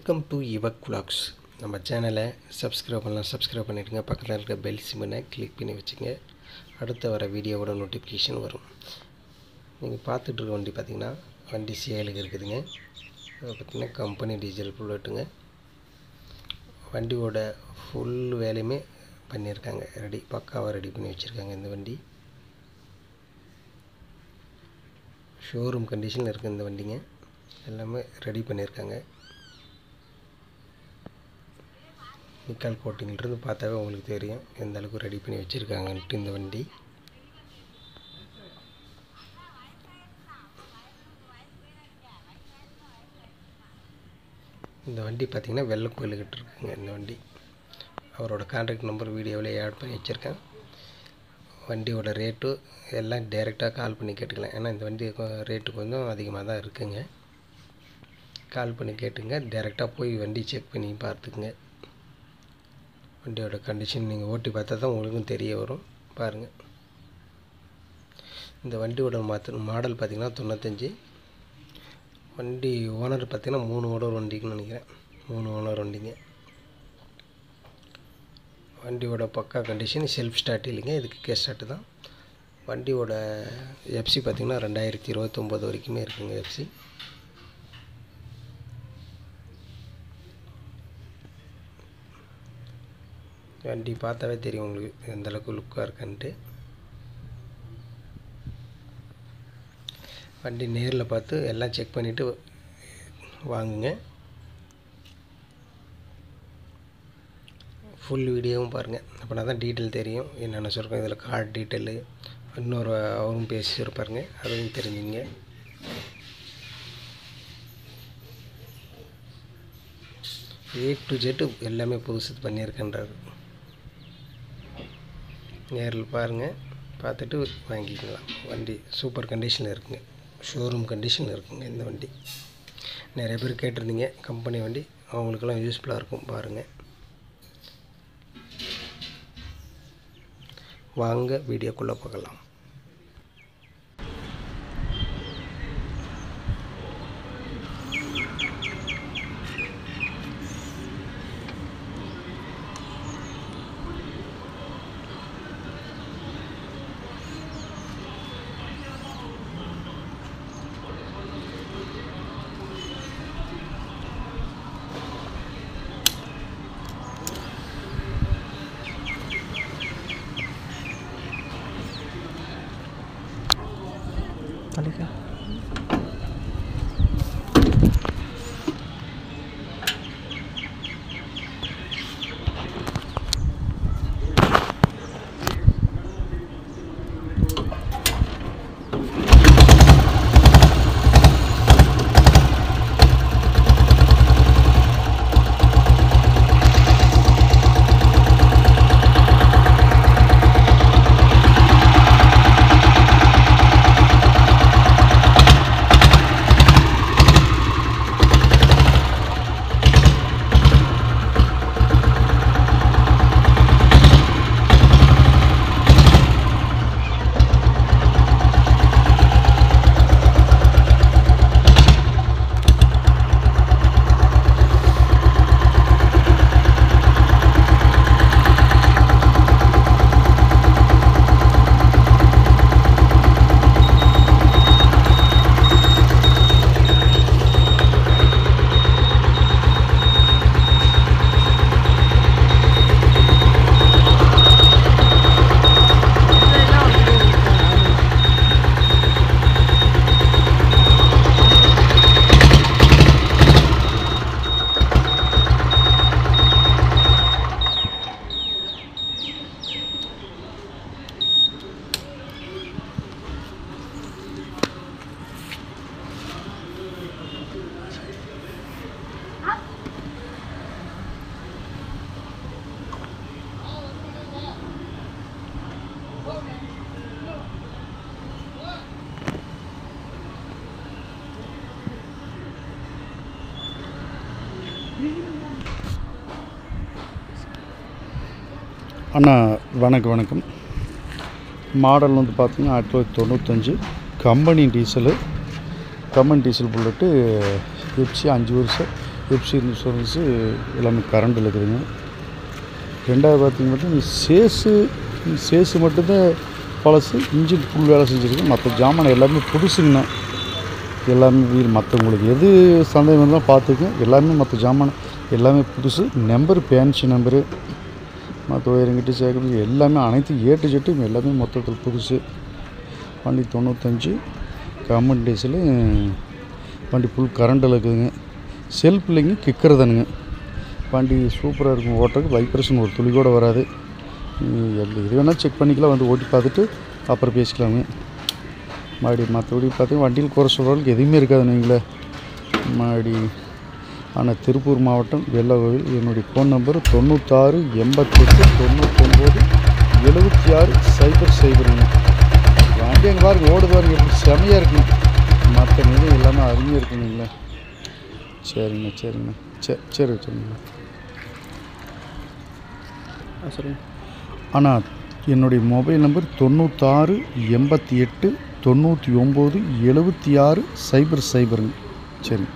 Welcome to your குலாக்ஸ். நம்ம சேனலை subscribe பண்ணலாம், சப்ஸ்கிரைப் பண்ணிவிடுங்க. பக்கத்தில் இருக்க பெல் சிம்மனை கிளிக் பண்ணி வச்சுங்க. அடுத்த வர வீடியோவோட நோட்டிஃபிகேஷன் வரும். நீங்கள் பார்த்துட்டு இருக்க வண்டி பார்த்திங்கன்னா வண்டி சேலுக்கு இருக்குதுங்க. அதை பார்த்திங்கன்னா கம்பெனி டீசல் புல்லட்டுங்க. வண்டியோட ஃபுல் வேலையுமே பண்ணியிருக்காங்க, ரெடி பக்காவாக ரெடி பண்ணி வச்சுருக்காங்க. இந்த வண்டி ஷோரூம் கண்டிஷனில் இருக்குது. இந்த வண்டிங்க எல்லாமே ரெடி பண்ணியிருக்காங்க. நிக்கால் கோட்டிங்கிலிருந்து பார்த்தாவே உங்களுக்கு தெரியும் எந்த அளவுக்கு ரெடி பண்ணி வச்சுருக்காங்கன்ட்டு. இந்த வண்டி பார்த்திங்கன்னா வெள்ளை கோயிலுக்கிட்ட இருக்குங்க. இந்த வண்டி அவரோட கான்டாக்ட் நம்பர் வீடியோவில் ஆட் பண்ணி வச்சுருக்கேன். வண்டியோட ரேட்டு எல்லாம் டைரெக்டாக கால் பண்ணி கேட்டுக்கலாம். ஏன்னா இந்த வண்டி ரேட்டு கொஞ்சம் அதிகமாக தான் இருக்குங்க. கால் பண்ணி கேட்டுங்க. டைரெக்டாக போய் வண்டி செக் பண்ணி பார்த்துக்குங்க. வண்டியோட கண்டிஷன் நீங்கள் ஓட்டி பார்த்தா தான் உங்களுக்கும் தெரிய வரும். பாருங்கள், இந்த வண்டியோட மாடல் பார்த்திங்கன்னா 95. வண்டி ஓனர் பார்த்திங்கன்னா 3 ஓனர் வண்டிக்குன்னு நினைக்கிறேன். 3 ஓனர் வண்டிங்க. வண்டியோட பக்கா கண்டிஷன், செல்ஃப் ஸ்டார்ட் இல்லைங்க, இதுக்கு கே ஸ்டார்ட்டு தான். வண்டியோட எஃப்சி பார்த்திங்கன்னா 2029 வரைக்குமே இருக்குங்க எஃப்சி. வண்டி பார்த்தாவே தெரியும் உங்களுக்கு எந்தளவுக்கு லுக்காக இருக்குன்ட்டு. வண்டி நேரில் பார்த்து எல்லாம் செக் பண்ணிவிட்டு வாங்குங்க. ஃபுல் வீடியோவும் பாருங்கள், அப்படின்னா தான் டீட்டெயில் தெரியும் என்னென்ன சொல்கிறோம். இதில் கார்டு டீட்டெயிலு இன்னொரு அவரும் பேசியிருப்பாருங்க, அதுவும் தெரிஞ்சுங்க. A to Z எல்லாமே புதுசு பண்ணியிருக்கேன்றாரு. நேரில் பாருங்கள், பார்த்துட்டு வாங்கிக்கலாம். வண்டி சூப்பர் கண்டிஷனில் இருக்குங்க, ஷோரூம் கண்டிஷனில் இருக்குங்க. இந்த வண்டி நிறைய பேர் கேட்டிருந்தீங்க, கம்பெனி வண்டி, அவங்களுக்கெல்லாம் யூஸ்ஃபுல்லாக இருக்கும். பாருங்கள், வாங்க வீடியோக்குள்ளே பார்க்கலாம். Alika. அண்ணா வணக்கம். மாடல் வந்து பார்த்திங்கன்னா 1995 கம்பெனி டீசல் புல்லட்டு எஃப்சி 5 வருஷம் எஃப்சி இன்சூரன்ஸு எல்லாமே கரண்டில் இருக்குதுங்க. ரெண்டாவது பார்த்திங்கன்னா சேஸு மட்டும்தான் பழசு, இன்ஜின் ஃபுல் வேலை செஞ்சுருக்கு. மற்ற ஜாமான் எல்லாமே புதுசுங்கண்ணா. எல்லாமே மற்றவங்களுக்கு எது சந்தேகம் இருந்தால் பார்த்துக்கங்க. எல்லாமே மற்ற ஜாமான் எல்லாமே புதுசு. நம்பரு பேன்சி நம்பரு, மற்ற ஒயரிங்கிட்ட சேர்க்குறது எல்லாமே அனைத்து ஏட்டு ஜெட்டும் எல்லாமே மொத்தத்தில் புதுசு. வண்டி 95 கவர்மெண்ட் டீசலு. வண்டி ஃபுல் கரண்டில் இருக்குதுங்க. செல்ஃப் இல்லைங்க, கிக்கர் தானுங்க. வண்டி சூப்பராக இருக்கும். ஓட்டுறதுக்கு வைப்ரேஷன் ஒரு துளி கூட வராது. இது வேணால் செக் பண்ணிக்கலாம், வந்து ஓட்டி பார்த்துட்டு அப்புறம் பேசிக்கலாங்க. மற்றபடி பார்த்தீங்கன்னா வண்டியில் குறை சொல்கிறவங்களுக்கு எதுவுமே இருக்காதுன்னு வைங்களேன். ஆனால் திருப்பூர் மாவட்டம் வெள்ளகோவில். என்னுடைய ஃபோன் நம்பர் 96 88 99 76 000. வண்டி எங்கே பாருங்க ஓடு பாருங்க, எப்படி செமையாக இருக்குங்க. மற்ற நிலையம் எல்லாமே அருமையாக இருக்குங்களா. சரிங்க சரி வச்சுருங்க. சரிங்க. ஆனால் என்னுடைய மொபைல் நம்பர் 96 88 99 76 000. சரிங்க.